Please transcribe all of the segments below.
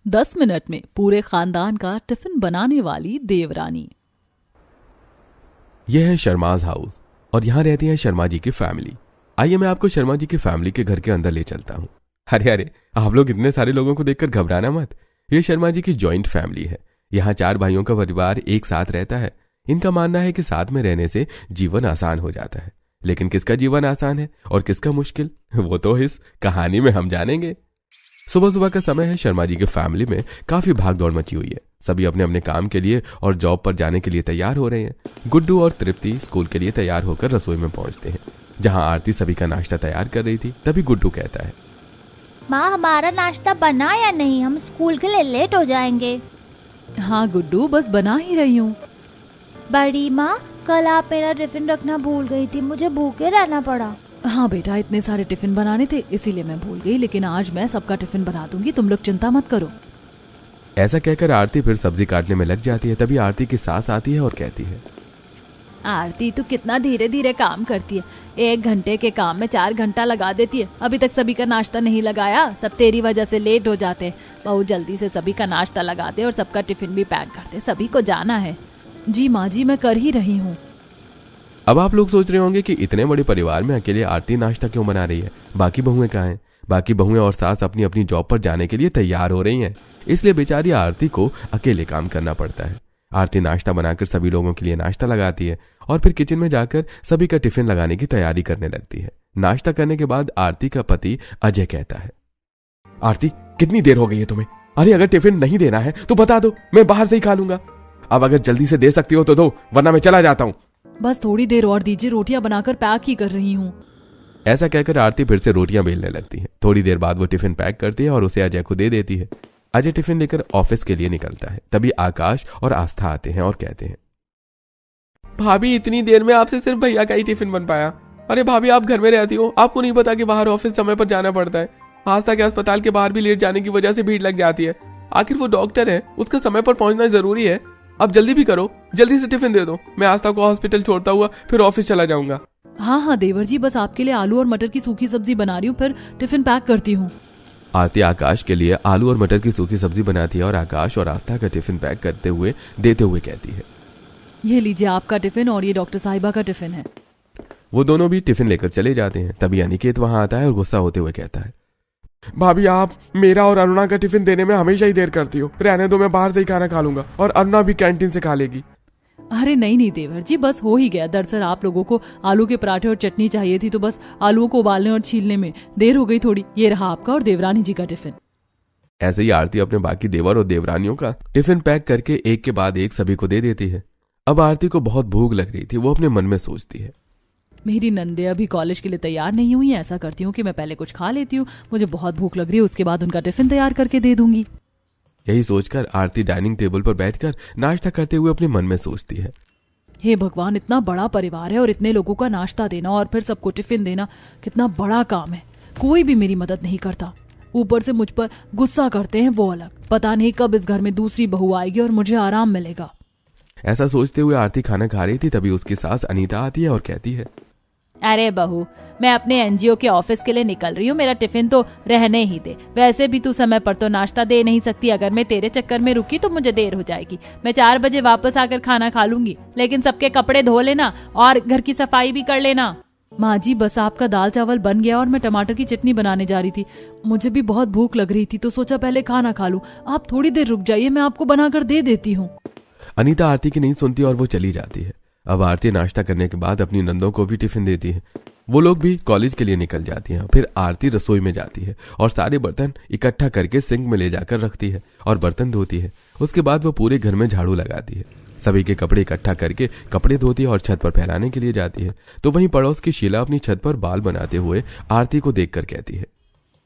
10 minute में पूरे खानदान का टिफिन बनाने वाली देवरानी। यह है शर्माज हाउस और यहाँ रहती है शर्मा जी की फैमिली। आइए मैं आपको शर्मा जी की फैमिली के घर के अंदर ले चलता हूँ। अरे अरे, आप लोग इतने सारे लोगों को देखकर घबराना मत। ये शर्मा जी की जॉइंट फैमिली है। यहाँ 4 भाइयों का परिवार एक साथ रहता है। इनका मानना है कि साथ में रहने से जीवन आसान हो जाता है। लेकिन किसका जीवन आसान है और किसका मुश्किल, वो तो इस कहानी में हम जानेंगे। सुबह सुबह का समय है। शर्मा जी की फैमिली में काफी भाग दौड़ मची हुई है। सभी अपने अपने काम के लिए और जॉब पर जाने के लिए तैयार हो रहे हैं। गुड्डू और तृप्ति स्कूल के लिए तैयार होकर रसोई में पहुंचते हैं, जहां आरती सभी का नाश्ता तैयार कर रही थी। तभी गुड्डू कहता है, माँ हमारा नाश्ता बना या नहीं, हम स्कूल के लिए लेट हो जाएंगे। हाँ गुड्डू, बस बना ही रही हूँ। बड़ी माँ, कल आप मेरा टिफिन रखना भूल गई थी, मुझे भूखे रहना पड़ा। हाँ बेटा, इतने सारे टिफिन बनाने थे इसीलिए मैं भूल गई, लेकिन आज मैं सबका टिफिन बना दूंगी, तुम लोग चिंता मत करो। ऐसा कहकर आरती फिर सब्जी काटने में लग जाती है। तभी आरती की सास आती है और कहती है, आरती तू कितना धीरे धीरे काम करती है, 1 घंटे के काम में 4 घंटा लगा देती है। अभी तक सभी का नाश्ता नहीं लगाया, सब तेरी वजह से लेट हो जाते हैं। बहुत जल्दी से सभी का नाश्ता लगा दे और सबका टिफिन भी पैक कर दे, सभी को जाना है। जी माँ जी, मैं कर ही रही हूँ। अब आप लोग सोच रहे होंगे कि इतने बड़े परिवार में अकेले आरती नाश्ता क्यों बना रही है, बाकी बहुएं कहाँ हैं? बाकी बहुएं और सास अपनी अपनी जॉब पर जाने के लिए तैयार हो रही हैं, इसलिए बेचारी आरती को अकेले काम करना पड़ता है। आरती नाश्ता बनाकर सभी लोगों के लिए नाश्ता लगाती है और फिर किचन में जाकर सभी का टिफिन लगाने की तैयारी करने लगती है। नाश्ता करने के बाद आरती का पति अजय कहता है, आरती कितनी देर हो गई है तुम्हें? अरे अगर टिफिन नहीं देना है तो बता दो, मैं बाहर से ही खा लूंगा। अब अगर जल्दी से दे सकती हो तो दो, वरना मैं चला जाता हूँ। बस थोड़ी देर और दीजिए, रोटियां बनाकर पैक ही कर रही हूँ। ऐसा कहकर आरती फिर से रोटियां बेलने लगती है। थोड़ी देर बाद वो टिफिन पैक करती है और उसे अजय को दे देती है। अजय टिफिन लेकर ऑफिस के लिए निकलता है। तभी आकाश और आस्था आते हैं और कहते हैं, भाभी इतनी देर में आपसे सिर्फ भैया का ही टिफिन बन पाया। अरे भाभी, आप घर में रहती हो, आपको नहीं पता कि बाहर ऑफिस समय पर जाना पड़ता है। आस्था के अस्पताल के बाहर भी लेट जाने की वजह से भीड़ लग जाती है। आखिर वो डॉक्टर है, उसका समय पर पहुंचना जरूरी है। अब जल्दी भी करो, जल्दी से टिफिन दे दो। मैं आस्था को हॉस्पिटल छोड़ता हुआ फिर ऑफिस चला जाऊंगा। हाँ हाँ देवर जी, बस आपके लिए आलू और मटर की सूखी सब्जी बना रही हूँ, फिर टिफिन पैक करती हूँ। आरती आकाश के लिए आलू और मटर की सूखी सब्जी बनाती है और आकाश और आस्था का टिफिन पैक करते हुए देते हुए कहती है, ये लीजिए आपका टिफिन और ये डॉक्टर साहिबा का टिफिन है। वो दोनों भी टिफिन लेकर चले जाते हैं। तभी अनिकेत वहां आता है और गुस्सा होते हुए कहता है, भाभी आप मेरा और अरुणा का टिफिन देने में हमेशा ही देर करती हो। रहने दो, मैं बाहर से ही खाना खा लूंगा और अरुणा भी कैंटीन से खा लेगी। अरे नहीं नहीं देवर जी, बस हो ही गया। दरअसल आप लोगों को आलू के पराठे और चटनी चाहिए थी, तो बस आलूओं को उबालने और छीलने में देर हो गई थोड़ी। ये रहा आपका और देवरानी जी का टिफिन। ऐसे ही आरती अपने बाकी देवर और देवरानियों का टिफिन पैक करके एक के बाद एक सभी को दे देती है। अब आरती को बहुत भूख लग रही थी। वो अपने मन में सोचती है, मेरी नंदे अभी कॉलेज के लिए तैयार नहीं हुई है, ऐसा करती हूँ कि मैं पहले कुछ खा लेती हूँ, मुझे बहुत भूख लग रही है, उसके बाद उनका टिफिन तैयार करके दे दूंगी। यही सोचकर आरती डाइनिंग टेबल पर बैठकर नाश्ता करते हुए अपने मन में सोचती है, हे भगवान, इतना बड़ा परिवार है और इतने लोगों का नाश्ता देना और फिर सबको टिफिन देना कितना बड़ा काम है। कोई भी मेरी मदद नहीं करता, ऊपर से मुझ पर गुस्सा करते हैं वो अलग। पता नहीं कब इस घर में दूसरी बहू आएगी और मुझे आराम मिलेगा। ऐसा सोचते हुए आरती खाना खा रही थी। तभी उसकी सास अनीता आती है और कहती है, अरे बहू, मैं अपने एनजीओ के ऑफिस के लिए निकल रही हूँ, मेरा टिफिन तो रहने ही दे। वैसे भी तू समय पर तो नाश्ता दे नहीं सकती, अगर मैं तेरे चक्कर में रुकी तो मुझे देर हो जाएगी। मैं 4 बजे वापस आकर खाना खा लूंगी, लेकिन सबके कपड़े धो लेना और घर की सफाई भी कर लेना। माँ जी, बस आपका दाल चावल बन गया और मैं टमाटर की चटनी बनाने जा रही थी। मुझे भी बहुत भूख लग रही थी तो सोचा पहले खाना खा लूं। आप थोड़ी देर रुक जाइए, मैं आपको बनाकर दे देती हूँ। अनीता आरती की नहीं सुनती और वो चली जाती है। अब आरती नाश्ता करने के बाद अपनी नंदों को भी टिफिन देती है। वो लोग भी कॉलेज के लिए निकल जाती हैं। फिर आरती रसोई में जाती है और सारे बर्तन इकट्ठा करके सिंक में ले जाकर रखती है और बर्तन धोती है। उसके बाद वो पूरे घर में झाड़ू लगाती है, सभी के कपड़े इकट्ठा करके कपड़े धोती है और छत पर फैलाने के लिए जाती है। तो वहीं पड़ोस की शीला अपनी छत पर बाल बनाते हुए आरती को देखकर कहती है,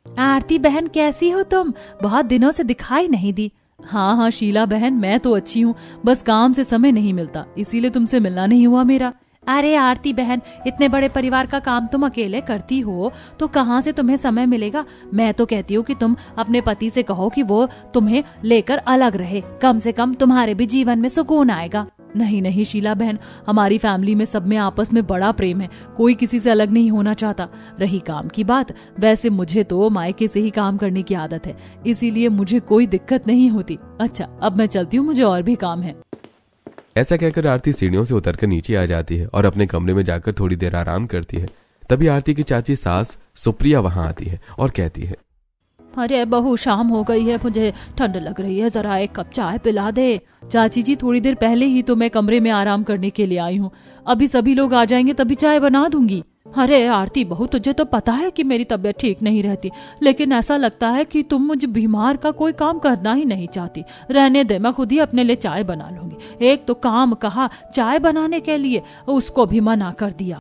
आरती बहन कैसी हो तुम? बहुत दिनों से दिखाई नहीं दी। हाँ हाँ शीला बहन, मैं तो अच्छी हूँ, बस काम से समय नहीं मिलता, इसीलिए तुमसे मिलना नहीं हुआ मेरा। अरे आरती बहन, इतने बड़े परिवार का काम तुम अकेले करती हो तो कहाँ से तुम्हें समय मिलेगा? मैं तो कहती हूँ कि तुम अपने पति से कहो कि वो तुम्हें लेकर अलग रहे, कम से कम तुम्हारे भी जीवन में सुकून आएगा। नहीं नहीं शीला बहन, हमारी फैमिली में सब में आपस में बड़ा प्रेम है, कोई किसी से अलग नहीं होना चाहता। रही काम की बात, वैसे मुझे तो मायके से ही काम करने की आदत है, इसीलिए मुझे कोई दिक्कत नहीं होती। अच्छा अब मैं चलती हूँ, मुझे और भी काम है। ऐसा कहकर आरती सीढ़ियों से उतरकर नीचे आ जाती है और अपने कमरे में जाकर थोड़ी देर आराम करती है। तभी आरती की चाची सास सुप्रिया वहां आती है और कहती है, अरे बहू शाम हो गई है, मुझे ठंड लग रही है, जरा एक कप चाय पिला दे। चाची जी थोड़ी देर पहले ही तो मैं कमरे में आराम करने के लिए आई हूँ, अभी सभी लोग आ जाएंगे तभी चाय बना दूंगी। अरे आरती बहू, तुझे तो पता है कि मेरी तबीयत ठीक नहीं रहती, लेकिन ऐसा लगता है कि तुम मुझे बीमार का कोई काम करना ही नहीं चाहती। रहने दे, मैं खुद ही अपने लिए चाय बना लूंगी। एक तो काम कहा चाय बनाने के लिए, उसको भी मना कर दिया।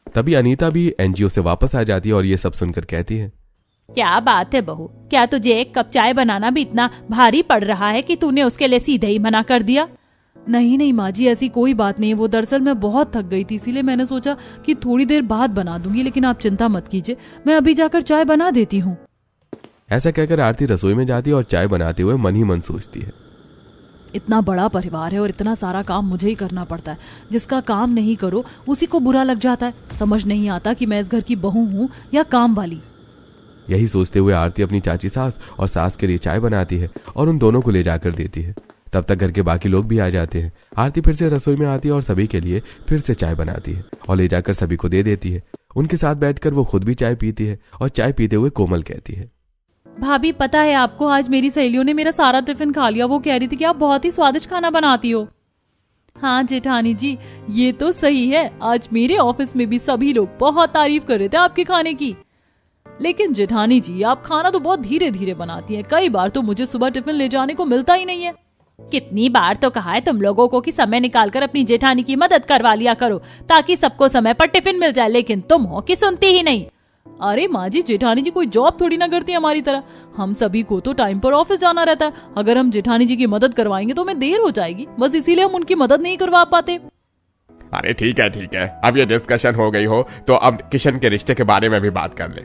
तभी अनीता भी एनजीओ से वापस आ जाती है और ये सब सुनकर कहती है, क्या बात है बहू, क्या तुझे एक कप चाय बनाना भी इतना भारी पड़ रहा है कि तूने उसके लिए सीधे ही मना कर दिया? नहीं नहीं माँ जी, ऐसी कोई बात नहीं है। वो दरअसल मैं बहुत थक गई थी, इसीलिए मैंने सोचा कि थोड़ी देर बाद बना दूंगी, लेकिन आप चिंता मत कीजिए, मैं अभी जाकर चाय बना देती हूँ। ऐसा कहकर आरती रसोई में जाती है और चाय बनाते हुए मन ही मन सोचती है, इतना बड़ा परिवार है और इतना सारा काम मुझे ही करना पड़ता है। जिसका काम नहीं करो उसी को बुरा लग जाता है। समझ नहीं आता कि मैं इस घर की बहू हूँ या काम वाली। यही सोचते हुए आरती अपनी चाची सास और सास के लिए चाय बनाती है और उन दोनों को ले जाकर देती है। तब तक घर के बाकी लोग भी आ जाते हैं। आरती फिर से रसोई में आती है और सभी के लिए फिर से चाय बनाती है और ले जाकर सभी को दे देती है। उनके साथ बैठकर वो खुद भी चाय पीती है और चाय पीते हुए कोमल कहती है, भाभी पता है आपको, आज मेरी सहेलियों ने मेरा सारा टिफिन खा लिया। वो कह रही थी कि आप बहुत ही स्वादिष्ट खाना बनाती हो। हाँ जेठानी जी, ये तो सही है, आज मेरे ऑफिस में भी सभी लोग बहुत तारीफ कर रहे थे आपके खाने की। लेकिन जेठानी जी, आप खाना तो बहुत धीरे धीरे बनाती हैं, कई बार तो मुझे सुबह टिफिन ले जाने को मिलता ही नहीं है। कितनी बार तो कहा है तुम लोगों को कि समय निकालकर अपनी जेठानी की मदद करवा लिया करो ताकि सबको समय पर टिफिन मिल जाए, लेकिन तुम हो कि सुनती ही नहीं। अरे माँ जी, जेठानी जी कोई जॉब थोड़ी ना करती हमारी तरह, हम सभी को तो टाइम पर ऑफिस जाना रहता है। अगर हम जेठानी जी की मदद करवाएंगे तो हमें देर हो जाएगी, बस इसीलिए हम उनकी मदद नहीं करवा पाते। अरे ठीक है, अब ये डिस्कशन हो गई हो तो अब किशन के रिश्ते के बारे में भी बात कर ले।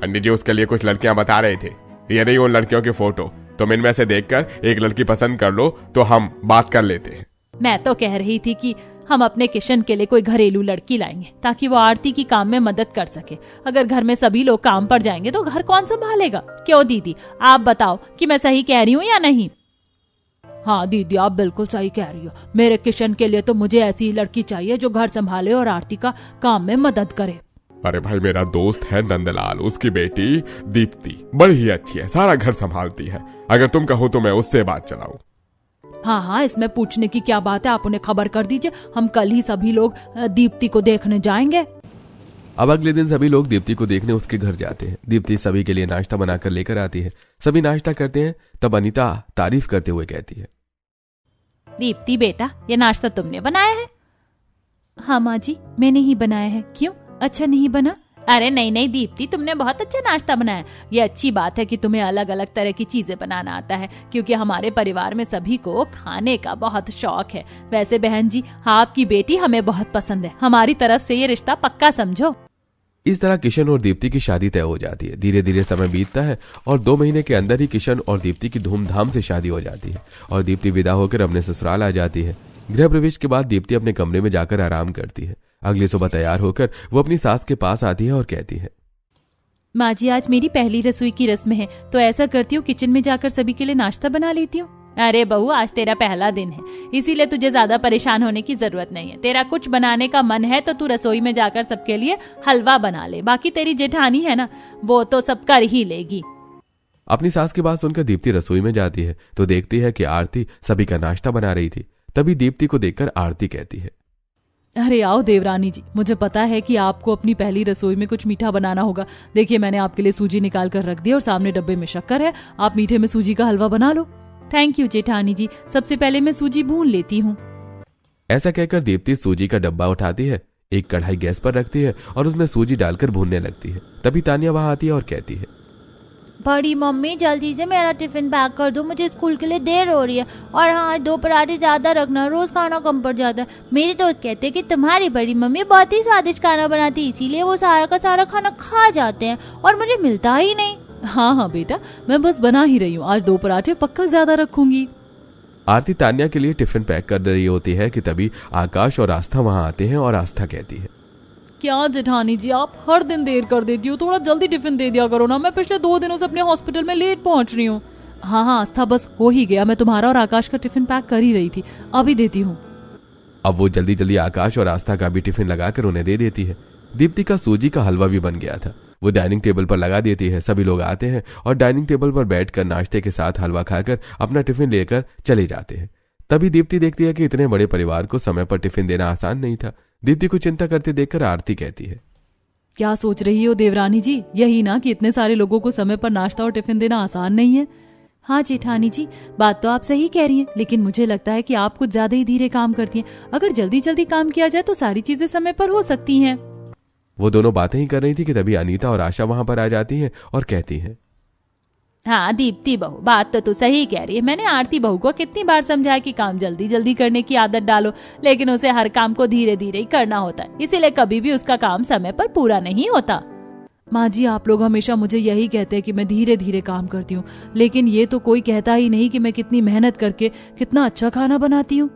पंडित जी उसके लिए कुछ लड़कियां बता रहे थे, ये रही उन लड़कियों की फोटो, तुम इनमें से देखकर एक लड़की पसंद कर लो तो हम बात कर लेते हैं। मैं तो कह रही थी कि हम अपने किशन के लिए कोई घरेलू लड़की लाएंगे ताकि वो आरती की काम में मदद कर सके। अगर घर में सभी लोग काम पर जाएंगे तो घर कौन संभालेगा? क्यों दीदी, आप बताओ कि मैं सही कह रही हूँ या नहीं? हाँ दीदी, आप बिल्कुल सही कह रही हो। मेरे किशन के लिए तो मुझे ऐसी लड़की चाहिए जो घर संभाले और आरती का काम में मदद करे। अरे भाई, मेरा दोस्त है नंदलाल, उसकी बेटी दीप्ति बड़ी ही अच्छी है, सारा घर संभालती है। अगर तुम कहो तो मैं उससे बात चलाऊं। हाँ, इसमें पूछने की क्या बात है, आप उन्हें खबर कर दीजिए, हम कल ही सभी लोग दीप्ति को देखने जाएंगे। अब अगले दिन सभी लोग दीप्ति को देखने उसके घर जाते हैं। दीप्ति सभी के लिए नाश्ता बनाकर लेकर आती है। सभी नाश्ता करते हैं, तब अनीता तारीफ करते हुए कहती है, दीप्ति बेटा, ये नाश्ता तुमने बनाया है? हाँ माँ जी, मैंने ही बनाया है। क्यों, अच्छा नहीं बना? अरे नहीं दीप्ति, तुमने बहुत अच्छा नाश्ता बनाया। ये अच्छी बात है कि तुम्हें अलग अलग तरह की चीजें बनाना आता है, क्योंकि हमारे परिवार में सभी को खाने का बहुत शौक है। वैसे बहन जी, आपकी बेटी हमें बहुत पसंद है, हमारी तरफ से ये रिश्ता पक्का समझो। इस तरह किशन और दीप्ति की शादी तय हो जाती है। धीरे धीरे समय बीतता है और 2 महीने के अंदर ही किशन और दीप्ति की धूमधाम से शादी हो जाती है और दीप्ति विदा होकर अपने ससुराल आ जाती है। गृह प्रवेश के बाद दीप्ति अपने कमरे में जाकर आराम करती है। अगली सुबह तैयार होकर वो अपनी सास के पास आती है और कहती है, माँ जी, आज मेरी पहली रसोई की रस्म है, तो ऐसा करती हूँ किचन में जाकर सभी के लिए नाश्ता बना लेती हूँ। अरे बहू, आज तेरा पहला दिन है, इसीलिए तुझे ज्यादा परेशान होने की जरूरत नहीं है। तेरा कुछ बनाने का मन है तो तू रसोई में जाकर सबके लिए हलवा बना ले, बाकी तेरी जेठानी है ना, वो तो सब कर ही लेगी। अपनी सास की बात सुनकर दीप्ति रसोई में जाती है तो देखती है कि आरती सभी का नाश्ता बना रही थी। तभी दीप्ति को देखकर आरती कहती है, अरे आओ देवरानी जी, मुझे पता है कि आपको अपनी पहली रसोई में कुछ मीठा बनाना होगा। देखिए, मैंने आपके लिए सूजी निकाल कर रख दी और सामने डब्बे में शक्कर है, आप मीठे में सूजी का हलवा बना लो। थैंक यू जेठानी जी, सबसे पहले मैं सूजी भून लेती हूँ। ऐसा कहकर दीप्ति सूजी का डब्बा उठाती है, एक कढ़ाई गैस पर रखती है और उसमें सूजी डालकर भूनने लगती है। तभी तानिया वहां आती है और कहती है, बड़ी मम्मी, जल्दी से मेरा टिफिन पैक कर दो, मुझे स्कूल के लिए देर हो रही है। और हाँ, 2 पराठे ज्यादा रखना, रोज खाना कम पड़ जाता है। मेरे दोस्त कहते हैं कि तुम्हारी बड़ी मम्मी बहुत ही स्वादिष्ट खाना बनाती है, इसीलिए वो सारा का सारा खाना खा जाते हैं और मुझे मिलता ही नहीं। हाँ बेटा, मैं बस बना ही रही हूँ, आज 2 पराठे पक्का ज्यादा रखूंगी। आरती तान्या के लिए टिफिन पैक कर रही होती है कि तभी आकाश और आस्था वहां आते हैं और आस्था कहती है, क्या जेठानी जी आप हर दिन देर कर देती हो, थोड़ा जल्दी टिफिन दे दिया करो ना, मैं पिछले 2 दिनों से अपने हॉस्पिटल में लेट पहुंच रही हूँ। हाँ आस्था बस हो ही गया, मैं तुम्हारा और आकाश का टिफिन पैक कर ही रही थी, अभी देती हूँ। अब वो जल्दी जल्दी आकाश और आस्था का भी टिफिन लगाकर उन्हें दे देती है। दीप्ति का सूजी का हलवा भी बन गया था, वो डाइनिंग टेबल पर लगा देती है। सभी लोग आते हैं और डाइनिंग टेबल पर बैठकर नाश्ते के साथ हलवा खाकर अपना टिफिन लेकर चले जाते हैं। तभी दीप्ति देखती है कि इतने बड़े परिवार को समय पर टिफिन देना आसान नहीं था। दीप्ति को चिंता करते देखकर आरती कहती है, क्या सोच रही हो देवरानी जी, यही ना कि इतने सारे लोगों को समय पर नाश्ता और टिफिन देना आसान नहीं है। हाँ जेठानी जी, बात तो आप सही कह रही हैं, लेकिन मुझे लगता है कि आप कुछ ज्यादा ही धीरे काम करती हैं। अगर जल्दी जल्दी काम किया जाए तो सारी चीजें समय पर हो सकती हैं। वो दोनों बातें ही कर रही थी कि तभी अनीता और आशा वहां पर आ जाती हैं और कहती हैं, हाँ दीप्ति बहू, बात तो तू सही कह रही है। मैंने आरती बहू को कितनी बार समझाया कि काम जल्दी जल्दी करने की आदत डालो, लेकिन उसे हर काम को धीरे धीरे ही करना होता है, इसीलिए कभी भी उसका काम समय पर पूरा नहीं होता। माँ जी, आप लोग हमेशा मुझे यही कहते हैं कि मैं धीरे धीरे काम करती हूँ, लेकिन ये तो कोई कहता ही नहीं कि मैं कितनी मेहनत करके कितना अच्छा खाना बनाती हूँ।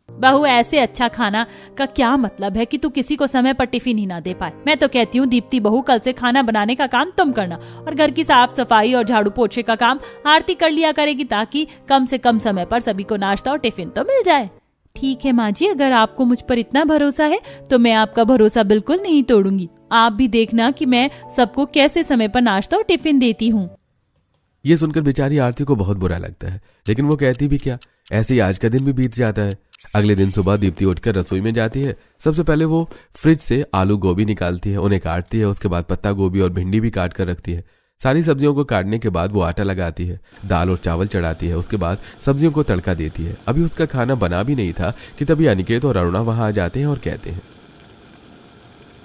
बहू, ऐसे अच्छा खाना का क्या मतलब है कि तू किसी को समय पर टिफिन ही ना दे पाए। मैं तो कहती हूँ दीप्ति बहू, कल से खाना बनाने का काम तुम करना और घर की साफ सफाई और झाड़ू पोछे का काम आरती कर लिया करेगी, ताकि कम से कम समय पर सभी को नाश्ता और टिफिन तो मिल जाए। ठीक है माँ जी, अगर आपको मुझ पर इतना भरोसा है तो मैं आपका भरोसा बिल्कुल नहीं तोड़ूंगी। आप भी देखना कि मैं सबको कैसे समय पर नाश्ता और टिफिन देती हूँ। ये सुनकर बेचारी आरती को बहुत बुरा लगता है, लेकिन वो कहती भी क्या, ऐसे ही आज का दिन भी बीत जाता है। अगले दिन सुबह दीप्ति उठकर रसोई में जाती है। सबसे पहले वो फ्रिज से आलू गोभी निकालती है, उन्हें काटती है। उसके बाद पत्ता गोभी और भिंडी भी काट कर रखती है। सारी सब्जियों को काटने के बाद वो आटा लगाती है, दाल और चावल चढ़ाती है। उसके बाद सब्जियों को तड़का देती है। अभी उसका खाना बना भी नहीं था कि तभी अनिकेत और अरुणा वहां आ जाते हैं और कहते हैं,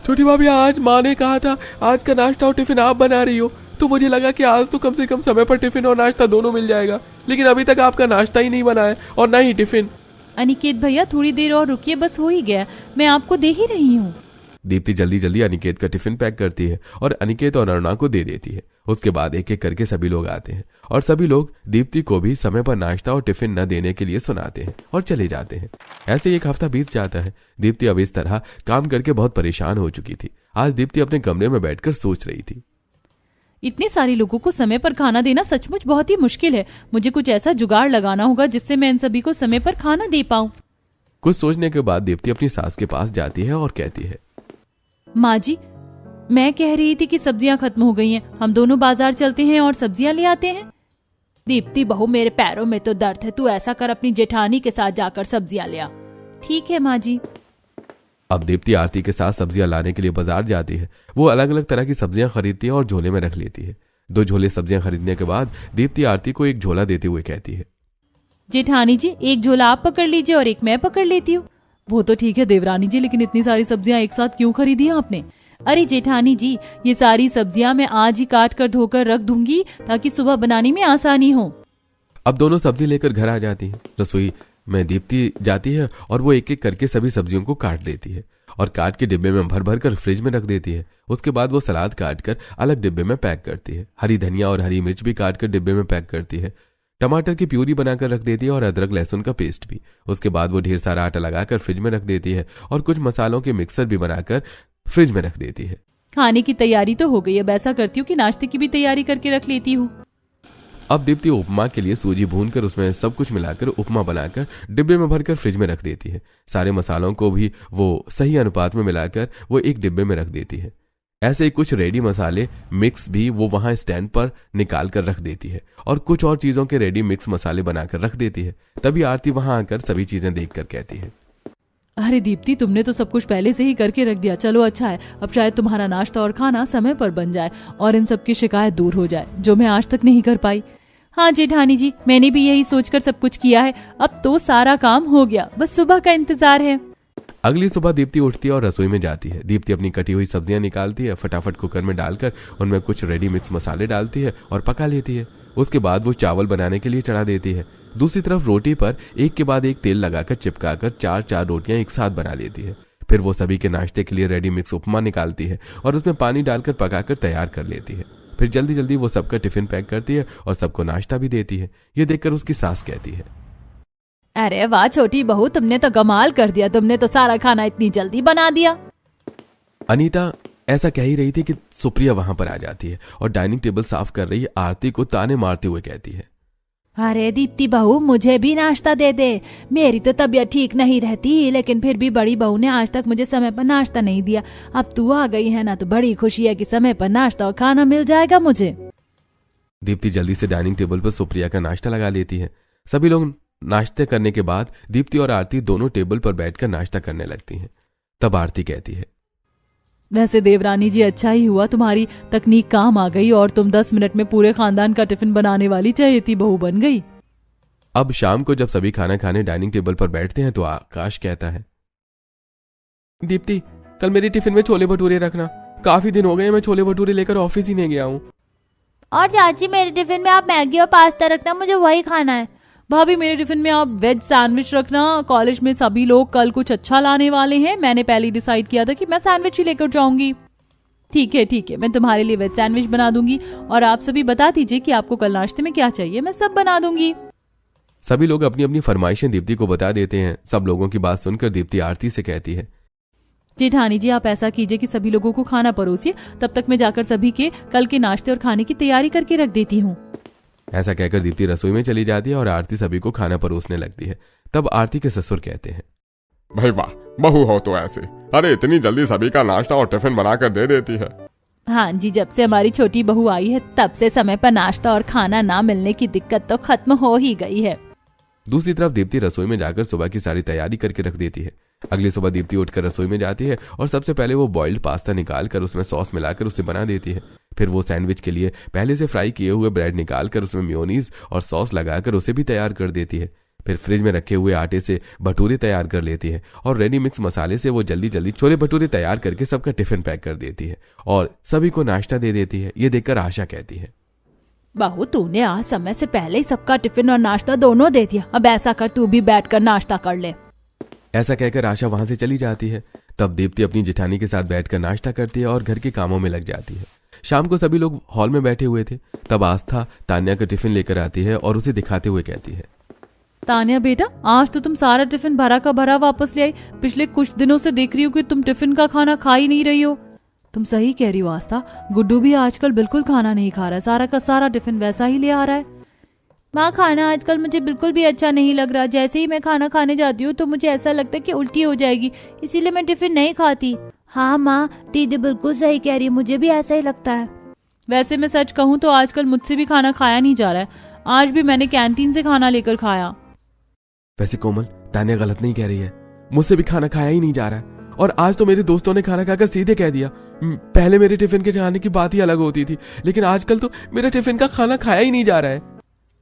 छोटी भाभी, आज माँ ने कहा था आज का नाश्ता और टिफिन आप बना रही हो, तो मुझे लगा कि आज तो कम से कम समय पर टिफिन और नाश्ता दोनों मिल जाएगा, लेकिन अभी तक आपका नाश्ता ही नहीं बना है और ना ही टिफिन। अनिकेत भैया, थोड़ी देर और रुकिए, बस हो ही गया, मैं आपको दे ही रही हूँ। दीप्ति जल्दी जल्दी अनिकेत का टिफिन पैक करती है और अनिकेत और अरुणा को दे देती है। उसके बाद एक एक करके सभी लोग आते हैं और सभी लोग दीप्ति को भी समय पर नाश्ता और टिफिन न देने के लिए सुनाते हैं और चले जाते हैं। ऐसे एक हफ्ता बीत जाता है। दीप्ति अब इस तरह काम करके बहुत परेशान हो चुकी थी। आज दीप्ति अपने कमरे में बैठकर सोच रही थी, इतने सारे लोगों को समय पर खाना देना सचमुच बहुत ही मुश्किल है। मुझे कुछ ऐसा जुगाड़ लगाना होगा जिससे मैं इन सभी को समय पर खाना दे पाऊं। कुछ सोचने के बाद दीप्ति अपनी सास के पास जाती है और कहती है, माँ जी, मैं कह रही थी कि सब्जियां खत्म हो गई हैं, हम दोनों बाजार चलते हैं और सब्जियां ले आते हैं। दीप्ति बहू, मेरे पैरों में तो दर्द है, तू ऐसा कर, अपनी जेठानी के साथ जाकर सब्जियां ले आ। ठीक है माँ जी। अब दीप्ति आरती के साथ सब्जियां लाने के लिए बाजार जाती है। वो अलग अलग तरह की सब्जियां खरीदती है और झोले में रख लेती है। 2 झोले सब्जियां खरीदने के बाद दीप्ति आरती को एक झोला देते हुए कहती है, जेठानी जी, एक झोला आप पकड़ लीजिए और एक मैं पकड़ लेती हूँ। वो तो ठीक है देवरानी जी, लेकिन इतनी सारी सब्जियां एक साथ क्यों खरीदी है आपने? अरे जेठानी जी, ये सारी सब्जियां मैं आज ही काट कर धोकर रख दूंगी ताकि सुबह बनाने में आसानी हो। अब दोनों सब्जी लेकर घर आ जाती हैं। रसोई में दीप्ति जाती है और वो एक एक करके सभी सब्जियों को काट देती है और काट के डिब्बे में भर भर कर फ्रिज में रख देती है। उसके बाद वो सलाद काट कर अलग डिब्बे में पैक करती है। हरी धनिया और हरी मिर्च भी काट कर डिब्बे में पैक करती है। टमाटर की प्यूरी बनाकर रख देती है और अदरक लहसुन का पेस्ट भी। उसके बाद वो ढेर सारा आटा लगाकर फ्रिज में रख देती है और कुछ मसालों के मिक्सर भी बनाकर फ्रिज में रख देती है। खाने की तैयारी तो हो गई, अब ऐसा करती हूँ कि नाश्ते की भी तैयारी करके रख लेती हूँ। अब दीप्ति उपमा के लिए सूजी भूनकर उसमें सब कुछ मिलाकर उपमा बनाकर डिब्बे में भरकर फ्रिज में रख देती है। सारे मसालों को भी वो सही अनुपात में मिलाकर वो एक डिब्बे में रख देती है। ऐसे ही कुछ रेडी मसाले मिक्स भी वो वहां स्टैंड पर निकाल कर रख देती है और कुछ और चीजों के रेडी मिक्स मसाले बनाकर रख देती है। तभी आरती वहां आकर सभी चीजें देखकर कहती है, अरे दीप्ति, तुमने तो सब कुछ पहले से ही करके रख दिया। चलो अच्छा है, अब शायद तुम्हारा नाश्ता और खाना समय पर बन जाए और इन सब की शिकायत दूर हो जाए जो मैं आज तक नहीं कर पाई। हाँ जेठानी जी, मैंने भी यही सोचकर सब कुछ किया है। अब तो सारा काम हो गया, बस सुबह का इंतजार है। अगली सुबह दीप्ति उठती है और रसोई में जाती है। दीप्ति अपनी कटी हुई सब्जियां निकालती है, फटाफट कुकर में डालकर उनमें कुछ रेडी मिक्स मसाले डालती है और पका लेती है। उसके बाद वो चावल बनाने के लिए चढ़ा देती है। दूसरी तरफ रोटी पर एक के बाद एक तेल लगाकर चिपकाकर 4-4 रोटियां एक साथ बना लेती है। फिर वो सभी के नाश्ते के लिए रेडी मिक्स उपमा निकालती है और उसमें पानी डालकर पकाकर तैयार कर लेती है। फिर जल्दी जल्दी वो सबका टिफिन पैक करती है और सबको नाश्ता भी देती है। ये देखकर उसकी सास कहती है, अरे वाह छोटी बहू, तुमने तो कमाल कर दिया, तुमने तो सारा खाना इतनी जल्दी बना दिया। अनीता ऐसा कह ही रही थी कि सुप्रिया वहां पर आ जाती है और डाइनिंग टेबल साफ कर रही आरती को ताने मारते हुए कहती है, अरे दीप्ति बहू, मुझे भी नाश्ता दे दे। मेरी तो तबीयत ठीक नहीं रहती, लेकिन फिर भी बड़ी बहू ने आज तक मुझे समय पर नाश्ता नहीं दिया। अब तू आ गई है ना, तो बड़ी खुशी है कि समय पर नाश्ता और खाना मिल जाएगा मुझे। दीप्ति जल्दी से डाइनिंग टेबल पर सुप्रिया का नाश्ता लगा लेती है। सभी लोग नाश्ते करने के बाद दीप्ति और आरती दोनों टेबल पर बैठकर नाश्ता करने लगती हैं। तब आरती कहती है, वैसे देवरानी जी, अच्छा ही हुआ तुम्हारी तकनीक काम आ गई और तुम 10 मिनट में पूरे खानदान का टिफिन बनाने वाली चहेती बहू बन गई। अब शाम को जब सभी खाना खाने डाइनिंग टेबल पर बैठते हैं तो आकाश कहता है, दीप्ति कल मेरे टिफिन में छोले भटूरे रखना, काफी दिन हो गए मैं छोले भटूरे लेकर ऑफिस ही नहीं गया हूँ। और चाची मेरे टिफिन में आप मैगी और पास्ता रखना, मुझे वही खाना है। भाभी मेरे टिफिन में आप वेज सैंडविच रखना, कॉलेज में सभी लोग कल कुछ अच्छा लाने वाले हैं, मैंने पहले ही डिसाइड किया था कि मैं सैंडविच ही लेकर जाऊंगी। ठीक है, मैं तुम्हारे लिए वेज सैंडविच बना दूंगी और आप सभी बता दीजिए कि आपको कल नाश्ते में क्या चाहिए, मैं सब बना दूंगी। सभी लोग अपनी अपनी फरमाइशें दीप्ति को बता देते हैं। सब लोगों की बात सुनकर दीप्ति आरती से कहती है, जेठानी जी आप ऐसा कीजिए कि सभी लोगों को खाना परोसिए, तब तक मैं जाकर सभी के कल के नाश्ते और खाने की तैयारी करके रख देती हूँ। ऐसा कहकर दीप्ति रसोई में चली जाती है और आरती सभी को खाना परोसने लगती है। तब आरती के ससुर कहते हैं, भाई वाह, बहू हो तो ऐसे, अरे इतनी जल्दी सभी का नाश्ता और टिफिन बनाकर दे देती है। हाँ जी, जब से हमारी छोटी बहू आई है तब से समय पर नाश्ता और खाना ना मिलने की दिक्कत तो खत्म हो ही गई है। दूसरी तरफ दीप्ति रसोई में जाकर सुबह की सारी तैयारी करके रख देती है। अगली सुबह दीप्ति उठकर रसोई में जाती है और सबसे पहले वो बॉइल्ड पास्ता निकालकर उसमें सॉस मिलाकर उसे बना देती है। फिर वो सैंडविच के लिए पहले से फ्राई किए हुए ब्रेड निकालकर उसमें मेयोनीज और सॉस लगाकर उसे भी तैयार कर देती है। फिर फ्रिज में रखे हुए आटे से भटूरे तैयार कर लेती है और रेडी मिक्स मसाले से वो जल्दी जल्दी छोले भटूरे तैयार करके सबका टिफिन पैक कर देती है और सभी को नाश्ता दे देती है। ये देखकर आशा कहती है, बहू तूने आज समय से पहले ही सबका टिफिन और नाश्ता दोनों दे दिया, अब ऐसा कर तू भी बैठकर नाश्ता कर ले। ऐसा कहकर आशा वहां से चली जाती है। तब दीप्ति अपनी जेठानी के साथ बैठकर नाश्ता करती है और घर के कामों में लग जाती है। शाम को सभी लोग हॉल में बैठे हुए थे। तब आस्था तान्या का टिफिन लेकर आती है और उसे दिखाते हुए कहती है, तान्या बेटा, आज तो तुम सारा टिफिन भरा का भरा वापस ले आई। पिछले कुछ दिनों से देख रही हूँ कि तुम टिफिन का खाना खा ही नहीं रही हो। तुम सही कह रही हो आस्था, गुड्डू भी आजकल बिल्कुल खाना नहीं खा रहा, सारा का सारा टिफिन वैसा ही ले आ रहा है। माँ खाना आजकल मुझे बिल्कुल भी अच्छा नहीं लग रहा। जैसे ही मैं खाना खाने जाती हूँ तो मुझे ऐसा लगता है कि उल्टी हो जाएगी, इसीलिए मैं टिफिन नहीं खाती। हाँ माँ, दीदी बिल्कुल सही कह रही है, मुझे भी ऐसा ही लगता है। वैसे मैं सच कहूँ तो आजकल मुझसे भी खाना खाया नहीं जा रहा है। आज भी मैंने कैंटीन से खाना लेकर खाया। वैसे कोमल, तान्या गलत नहीं कह रही है, मुझसे भी खाना खाया ही नहीं जा रहा है। और आज तो मेरे दोस्तों ने खाना खाकर सीधे कह दिया, पहले मेरे टिफिन के खाने की बात ही अलग होती थी, लेकिन आजकल तो मेरे टिफिन का खाना खाया ही नहीं जा रहा है।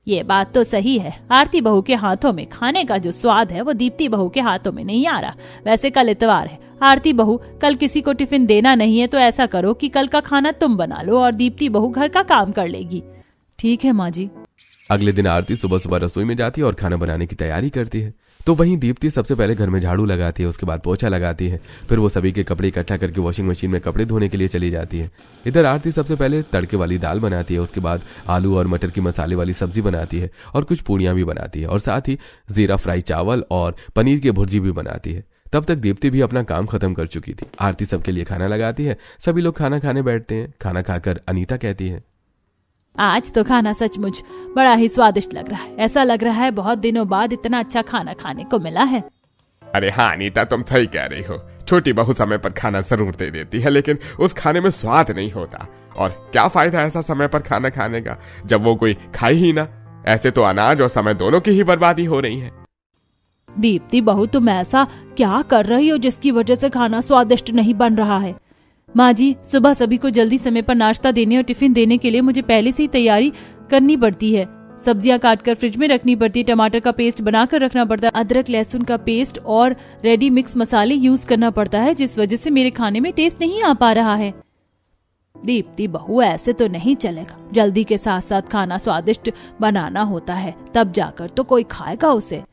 ये बात तो सही है, आरती बहू के हाथों में खाने का जो स्वाद है वो दीप्ति बहू के हाथों में नहीं आ रहा। वैसे कल इतवार है, आरती बहू कल किसी को टिफिन देना नहीं है, तो ऐसा करो कि कल का खाना तुम बना लो और दीप्ति बहू घर का काम कर लेगी। ठीक है माँ जी। अगले दिन आरती सुबह सुबह रसोई में जाती है और खाना बनाने की तैयारी करती है। तो वहीं दीप्ति सबसे पहले घर में झाड़ू लगाती है, उसके बाद पोछा लगाती है। फिर वो सभी के कपड़े इकट्ठा करके वॉशिंग मशीन में कपड़े धोने के लिए चली जाती है। इधर आरती सबसे पहले तड़के वाली दाल बनाती है, उसके बाद आलू और मटर की मसाले वाली सब्जी बनाती है और कुछ पूड़ियाँ भी बनाती है और साथ ही जीरा फ्राई चावल और पनीर की भुर्जी भी बनाती है। तब तक दीप्ति भी अपना काम खत्म कर चुकी थी। आरती सबके लिए खाना लगाती है, सभी लोग खाना खाने बैठते हैं। खाना खाकर अनीता कहती है, आज तो खाना सचमुच बड़ा ही स्वादिष्ट लग रहा है। ऐसा लग रहा है बहुत दिनों बाद इतना अच्छा खाना खाने को मिला है। अरे हाँ अनीता, तुम सही कह रही हो। छोटी बहू समय पर खाना जरूर दे देती है, लेकिन उस खाने में स्वाद नहीं होता। और क्या फायदा ऐसा समय पर खाना खाने का जब वो कोई खाए ही ना। ऐसे तो अनाज और समय दोनों की ही बर्बादी हो रही है। दीप्ति बहू, तुम ऐसा क्या कर रही हो जिसकी वजह से खाना स्वादिष्ट नहीं बन रहा है? माँ जी, सुबह सभी को जल्दी समय पर नाश्ता देने और टिफिन देने के लिए मुझे पहले से ही तैयारी करनी पड़ती है। सब्जियां काटकर फ्रिज में रखनी पड़ती है, टमाटर का पेस्ट बनाकर रखना पड़ता है, अदरक लहसुन का पेस्ट और रेडी मिक्स मसाले यूज करना पड़ता है, जिस वजह से मेरे खाने में टेस्ट नहीं आ पा रहा है। दीप्ति बहू, ऐसे तो नहीं चलेगा। जल्दी के साथ साथ खाना स्वादिष्ट बनाना होता है, तब जाकर तो कोई खाएगा उसे।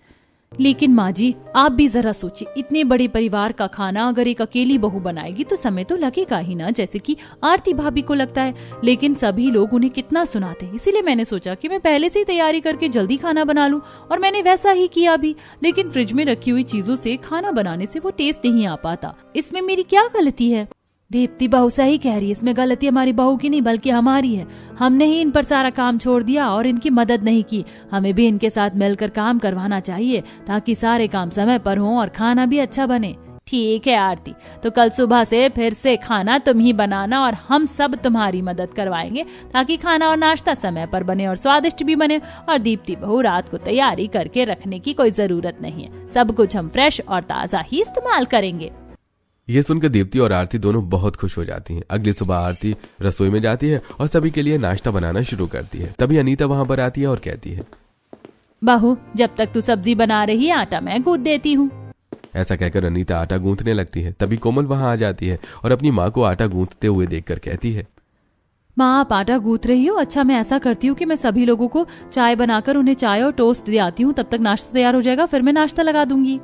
लेकिन माँ जी, आप भी जरा सोचिए, इतने बड़े परिवार का खाना अगर एक अकेली बहू बनाएगी तो समय तो लगेगा ही ना, जैसे कि आरती भाभी को लगता है। लेकिन सभी लोग उन्हें कितना सुनाते हैं, इसीलिए मैंने सोचा कि मैं पहले से ही तैयारी करके जल्दी खाना बना लूं, और मैंने वैसा ही किया भी। लेकिन फ्रिज में रखी हुई चीजों से खाना बनाने से वो टेस्ट नहीं आ पाता। इसमें मेरी क्या गलती है? दीप्ति बहू सही कह रही है, इसमें गलती हमारी बहू की नहीं बल्कि हमारी है। हमने ही इन पर सारा काम छोड़ दिया और इनकी मदद नहीं की। हमें भी इनके साथ मिलकर काम करवाना चाहिए ताकि सारे काम समय पर हों और खाना भी अच्छा बने। ठीक है आरती, तो कल सुबह से फिर से खाना तुम ही बनाना और हम सब तुम्हारी मदद करवाएंगे ताकि खाना और नाश्ता समय पर बने और स्वादिष्ट भी बने। और दीप्ति बहू, रात को तैयारी करके रखने की कोई जरूरत नहीं है, सब कुछ हम फ्रेश और ताजा ही इस्तेमाल करेंगे। ये सुनकर दीप्ति और आरती दोनों बहुत खुश हो जाती हैं। अगली सुबह आरती रसोई में जाती है और सभी के लिए नाश्ता बनाना शुरू करती है। तभी अनीता वहां पर आती है और कहती है, बहू, जब तक तू सब्जी बना रही है आटा मैं गूंथ देती हूँ। ऐसा कहकर अनीता आटा गूंथने लगती है। तभी कोमल वहां आ जाती है और अपनी माँ को आटा गूंथते हुए देखकर कहती है, माँ आप आटा गूंथ रही हो? अच्छा, मैं ऐसा करती हूँ कि मैं सभी लोगों को चाय बनाकर उन्हें चाय और टोस्ट दे आती हूँ, तब तक नाश्ता तैयार हो जाएगा, फिर मैं नाश्ता लगा दूंगी।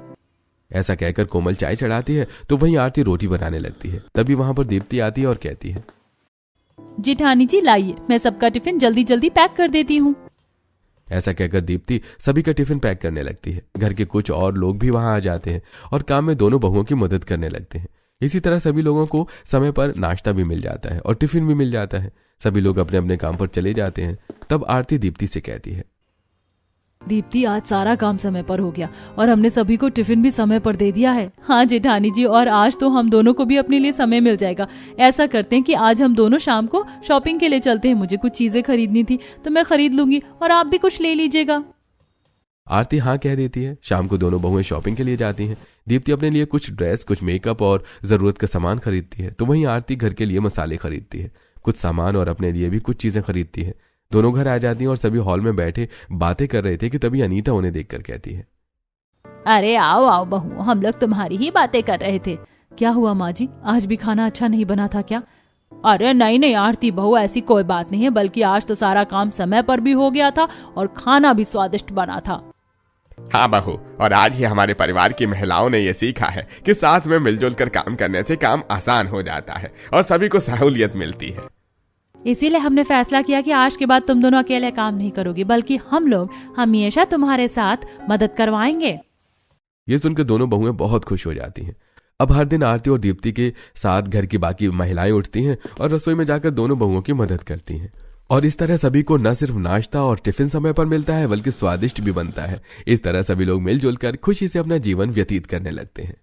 ऐसा कहकर कोमल चाय चढ़ाती है तो वहीं आरती रोटी बनाने लगती है। तभी वहां पर दीप्ति आती है और कहती है, जेठानी जी लाइए, मैं सबका टिफिन जल्दी जल्दी पैक कर देती हूँ। ऐसा कहकर दीप्ति सभी का टिफिन पैक करने लगती है। घर के कुछ और लोग भी वहां आ जाते हैं और काम में दोनों बहुओं की मदद करने लगते हैं। इसी तरह सभी लोगों को समय पर नाश्ता भी मिल जाता है और टिफिन भी मिल जाता है। सभी लोग अपने अपने काम पर चले जाते हैं। तब आरती दीप्ति से कहती है, दीप्ति, आज सारा काम समय पर हो गया और हमने सभी को टिफिन भी समय पर दे दिया है। हाँ जेठानी जी, और आज तो हम दोनों को भी अपने लिए समय मिल जाएगा। ऐसा करते हैं कि आज हम दोनों शाम को शॉपिंग के लिए चलते हैं। मुझे कुछ चीजें खरीदनी थी तो मैं खरीद लूंगी और आप भी कुछ ले लीजिएगा। आरती हाँ कह देती है। शाम को दोनों बहुएं शॉपिंग के लिए जाती हैं। दीप्ति अपने लिए कुछ ड्रेस, कुछ मेकअप और जरूरत का सामान खरीदती है, तो वहीं आरती घर के लिए मसाले खरीदती है, कुछ सामान और अपने लिए भी कुछ चीजें खरीदती है। दोनों घर आ जाती हैं और सभी हॉल में बैठे बातें कर रहे थे कि तभी अनीता उन्हें देखकर कहती है, अरे आओ आओ बहू, हम लोग तुम्हारी ही बातें कर रहे थे। क्या हुआ माँ जी, आज भी खाना अच्छा नहीं बना था क्या? अरे नहीं नहीं आरती बहू, ऐसी कोई बात नहीं है, बल्कि आज तो सारा काम समय पर भी हो गया था और खाना भी स्वादिष्ट बना था। हाँ बहू, और आज ही हमारे परिवार की महिलाओं ने ये सीखा है कि साथ में मिलजुल कर काम करने से काम आसान हो जाता है और सभी को सहूलियत मिलती है। इसीलिए हमने फैसला किया कि आज के बाद तुम दोनों अकेले काम नहीं करोगे, बल्कि हम लोग हमेशा तुम्हारे साथ मदद करवाएंगे। ये सुनकर दोनों बहुएं बहुत खुश हो जाती हैं। अब हर दिन आरती और दीप्ति के साथ घर की बाकी महिलाएं उठती हैं और रसोई में जाकर दोनों बहुओं की मदद करती हैं। और इस तरह सभी को न सिर्फ नाश्ता और टिफिन समय पर मिलता है बल्कि स्वादिष्ट भी बनता है। इस तरह सभी लोग मिलजुल कर खुशी से अपना जीवन व्यतीत करने लगते हैं।